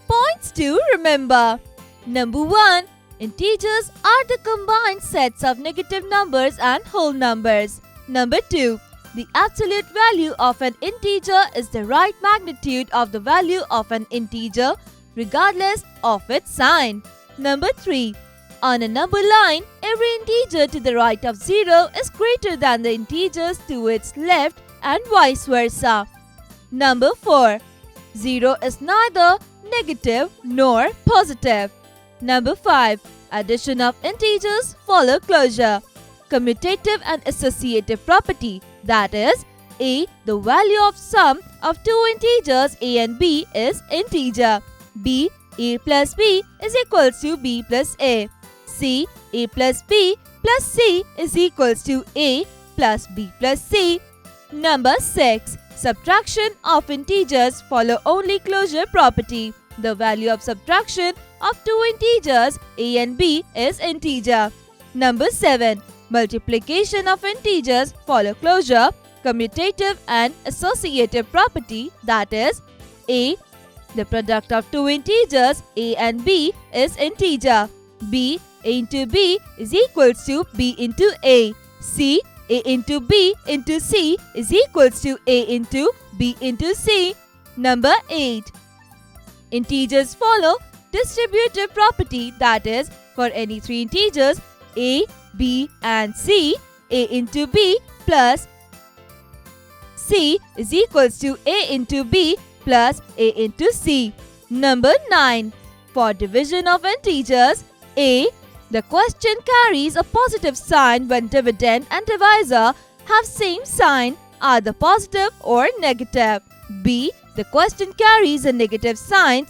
Points to remember. Number 1. Integers are the combined sets of negative numbers and whole numbers. Number 2. The absolute value of an integer is the right magnitude of the value of an integer regardless of its sign. Number 3. On a number line, every integer to the right of 0 is greater than the integers to its left and vice versa. Number 4. 0 is neither negative nor positive. Number 5. Addition of integers follow closure. Commutative and associative property, that is, A. The value of sum of two integers A and B is integer. B. A plus B is equals to B plus A. C. A plus B plus C is equals to A plus B plus C. Number 6. Subtraction of integers follow only closure property. The value of subtraction of two integers A and B is integer. Number 7. Multiplication of integers follow closure, commutative and associative property, that is, A. The product of two integers A and B is integer. B. A into B is equals to B into A. C. A into B into C is equals to A into B into C. Number 8. Integers follow distributive property, that is, for any three integers A, B and C, A into B plus C is equals to A into B plus A into C. Number 9. For division of integers, A. The question carries a positive sign when dividend and divisor have same sign, either positive or negative. B. The question carries a negative sign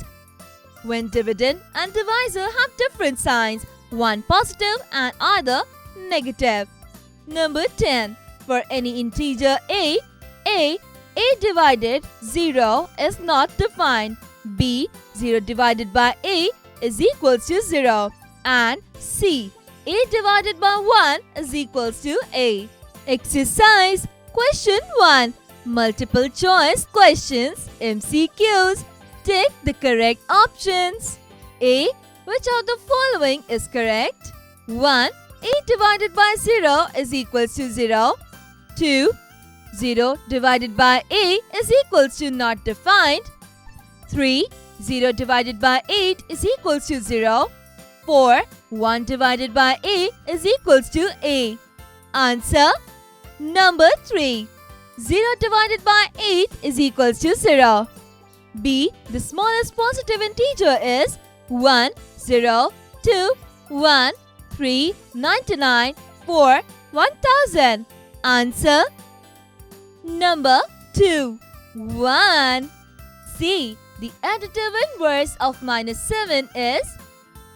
when dividend and divisor have different signs, one positive and other negative. Number 10. For any integer A divided 0 is not defined. B. 0 divided by A is equals to 0. And C. A divided by 1 is equals to A. Exercise Question 1. Multiple choice questions, MCQs. Take the correct options. A. Which of the following is correct? 1. A divided by 0 is equals to 0. 2. 0 divided by A is equals to not defined. 3. 0 divided by 8 is equals to 0. 4. 1 divided by A is equals to A. Answer number 3. 0 divided by 8 is equals to 0. B. The smallest positive integer is 1, 0, 2, 1, 3, 99, 4, 1000. Answer number 2, 1. C. The additive inverse of minus 7 is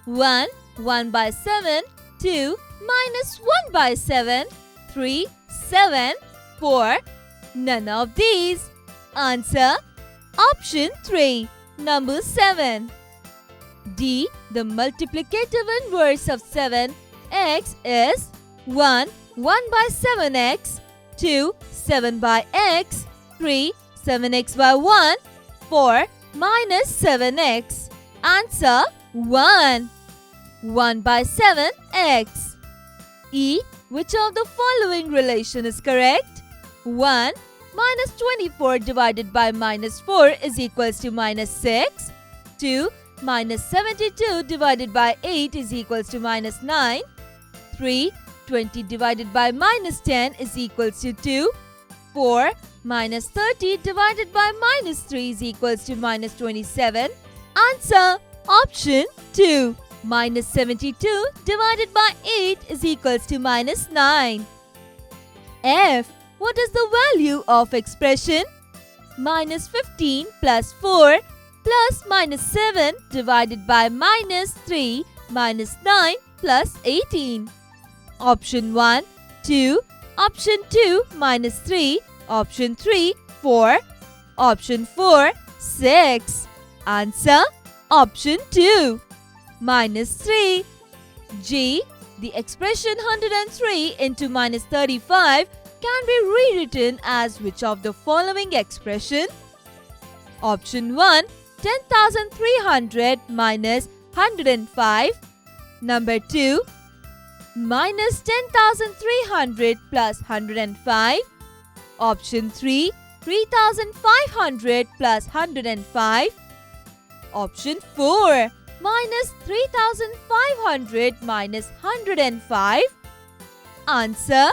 1, 1 by 7, 2, minus 1 by 7, 3, 7, 4, None of these. Answer option 3, number 7. D. The multiplicative inverse of 7x is 1. 1 by 7x, 2. 7 by x, 3. 7x by 1, 4. Minus 7x. Answer 1. 1 by 7x. E. Which of the following relation is correct? 1. Minus 24 divided by minus 4 is equals to minus 6. 2. Minus 72 divided by 8 is equals to minus 9. 3. 20 divided by minus 10 is equals to 2. 4. Minus 30 divided by minus 3 is equals to minus 27. Answer option 2. Minus 72 divided by 8 is equals to minus 9. F. What is the value of expression? Minus 15 plus 4 plus minus 7 divided by minus 3 minus 9 plus 18. Option 1, 2. Option 2, minus 3. Option 3, 4. Option 4, 6. Answer option 2, minus 3. G. The expression 103 into minus 35 can be rewritten as which of the following expression? Option 1, 10,300 minus 105. Number 2, minus 10,300 plus 105. Option 3, 3,500 plus 105. Option 4, minus 3,500 minus 105. Answer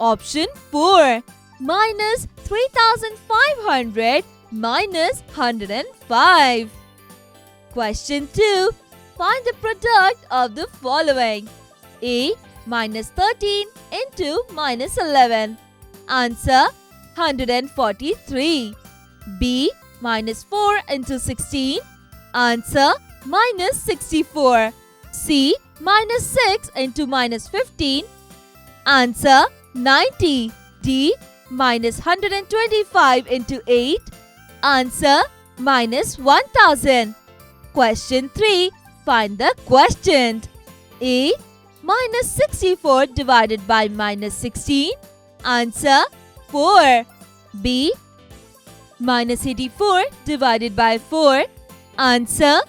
option 4, minus 3,500 minus 105. Question 2. Find the product of the following. A. Minus 13 into minus 11. Answer 143. B. Minus 4 into 16. Answer minus 64. C. Minus 6 into minus 15. Answer 90. D. Minus 125 into 8. Answer minus 1000. Question 3. Find the quotient. A. Minus 64 divided by minus 16. Answer 4. B. Minus 84 divided by 4. Answer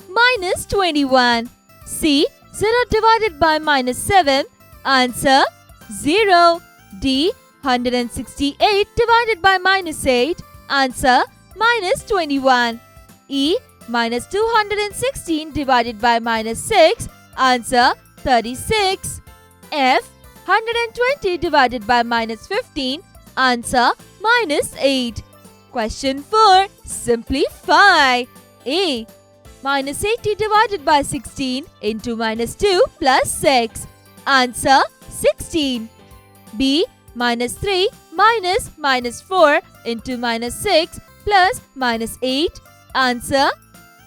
minus 21. C. 0 divided by minus 7. Answer 0. D. 168 divided by minus 8. Answer minus 21. E. Minus 216 divided by minus 6. Answer 36. F. 120 divided by minus 15. Answer minus 8. Question 4. Simplify. A. Minus 80 divided by 16 into minus 2 plus 6. Answer 16. B. Minus 3 minus minus 4 into minus 6 plus minus 8. Answer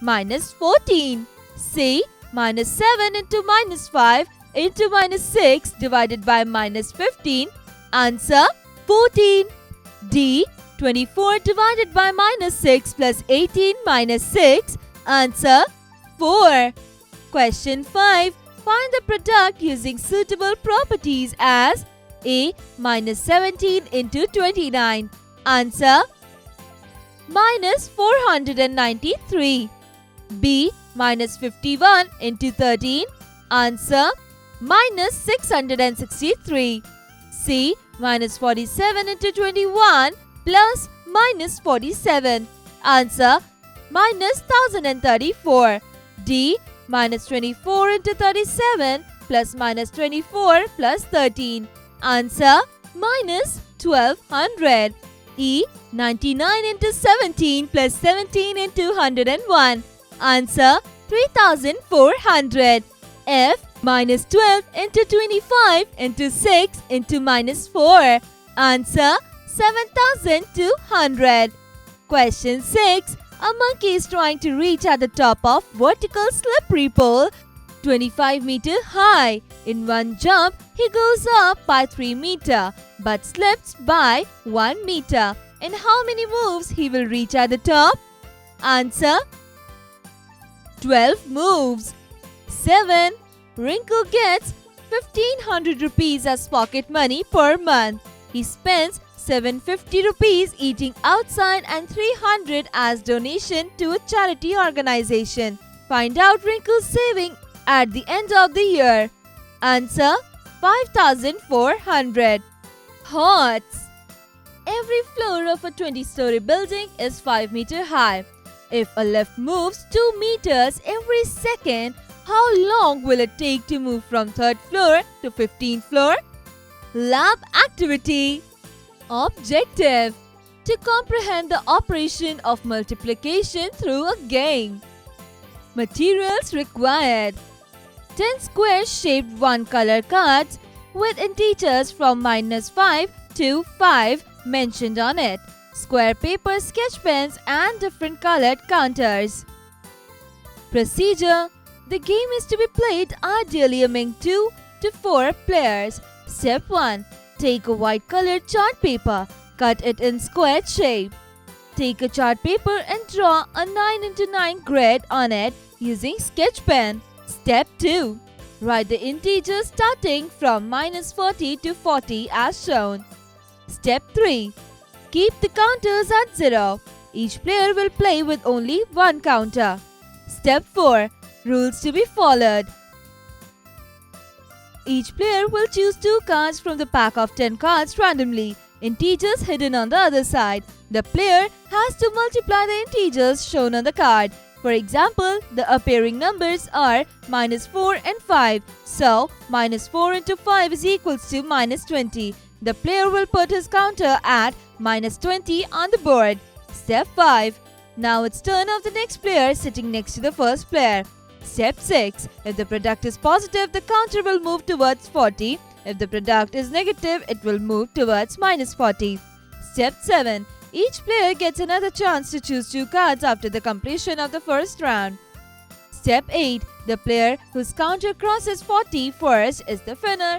minus 14. C. Minus 7 into minus 5 into minus 6 divided by minus 15. Answer 14. D. 24 divided by minus 6 plus 18 minus 6. Answer 4. Question 5. Find the product using suitable properties as A. Minus 17 into 29. Answer minus 493. B. Minus 51 into 13. Answer minus 663. C. Minus 47 into 21 plus minus 47. Answer minus 1034. D. Minus 24 into 37 plus minus 24 plus 13. Answer minus 1200. E. 99 into 17 plus 17 into 101. Answer 3400. F. Minus 12 into 25 into 6 into minus 4. Answer 7200. Question 6. A monkey is trying to reach at the top of vertical slippery pole 25 meter high. In one jump, he goes up by 3 meter but slips by 1 meter. In how many moves he will reach at the top? Answer: 12 moves. 7. Rinku gets 1500 rupees as pocket money per month. He spends 750 rupees eating outside and 300 as donation to a charity organization. Find out Rinku's saving at the end of the year. Answer: 5400. Horts. Every floor of a 20-story building is 5 meters high. If a lift moves 2 meters every second, how long will it take to move from 3rd floor to 15th floor? Lab activity. Objective: to comprehend the operation of multiplication through a game. Materials required: 10 square-shaped one-color cards with integers from -5 to 5 mentioned on it, square paper sketch pens and different colored counters. Procedure: the game is to be played ideally among 2 to 4 players. Step 1. Take a white colored chart paper. Cut it in squared shape. Take a chart paper and draw a 9x9 grid on it using sketch pen. Step 2. Write the integers starting from -40 to 40 as shown. Step 3. Keep the counters at 0. Each player will play with only one counter. Step 4. Rules to be followed. Each player will choose 2 cards from the pack of 10 cards randomly, integers hidden on the other side. The player has to multiply the integers shown on the card. For example, the appearing numbers are -4 and 5. So, -4 into 5 is equals to -20. The player will put his counter at -20 on the board. Step 5. Now it's turn of the next player sitting next to the first player. Step 6. If the product is positive, the counter will move towards 40. If the product is negative, it will move towards -40. Step 7. Each player gets another chance to choose 2 cards after the completion of the first round. Step 8. The player whose counter crosses 40 first is the winner.